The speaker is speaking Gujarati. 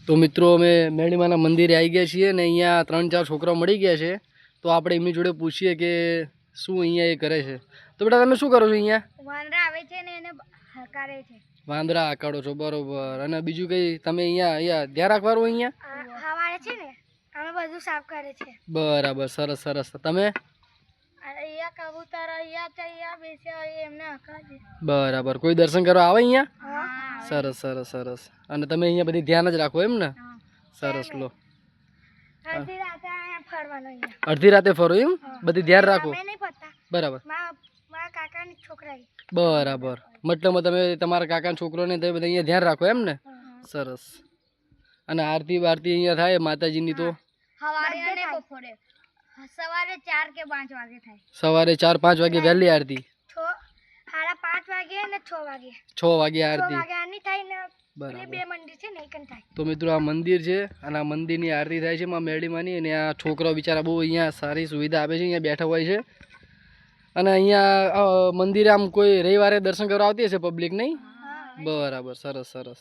તો મિત્રો અમે મેળીમાના મંદિરે આવી ગયા છીએ ને અહીંયા 3-4 છોકરાઓ મળી ગયા છે તો આપણે એમની જોડે પૂછીએ કે શું અહીંયા એ કરે છે તો બેટા તમે શું કરો છો અહીંયા વાંદરા આવે છે ને એને હકારે છે વાંદરા આકાડો છો બરોબર અને બીજું કઈ તમે અહીંયા ધ્યાન રાખવાનું અહીંયા હવારે છે ને અમે બધું સાફ કરે છે બરાબર સરસ સરસ તમે અહીંયા કબૂતર અહીંયા બેસે એમને હકારે બરાબર કોઈ દર્શન કરવા આવે અહીંયા સરસ સરસ સરસ અને તમે અહીંયા બધી ધ્યાન જ રાખો એમ ને સરસ લો અડધી રાતે અહીંયા ફરવાનું અહીંયા અડધી રાતે ફરો એમ બધી ધ્યાન રાખો અમે નહીં પતા બરાબર મારા કાકાની છોકરા બરાબર મતલબ તમે તમારા કાકાના છોકરોને તમે બધા અહીંયા ધ્યાન રાખો એમ ને સરસ અને આરતી બારતી અહીંયા થાય માતાજીની તો સવારે અને બપોરે સવારે 4 કે 5 વાગે થાય સવારે 4-5 વાગે વહેલી આરતી 5:30 વાગે અને 6 વાગે 6 વાગે આરતી 6 વાગે આની થાય ને બરાબર બે મંદિર છે ને એકન થાય તો મિત્રો આ મંદિર છે અને આ મંદિરની આરતી થાય છે માં મેળીમાંની અને આ છોકરાઓ બિચારા બહુ અહીંયા સારી સુવિધા આપે છે અહીંયા બેઠા હોય છે અને અહીંયા મંદિરે આમ કોઈ રવિવારે દર્શન કરવા આવતી હશે પબ્લિક નહીં બરાબર સરસ સરસ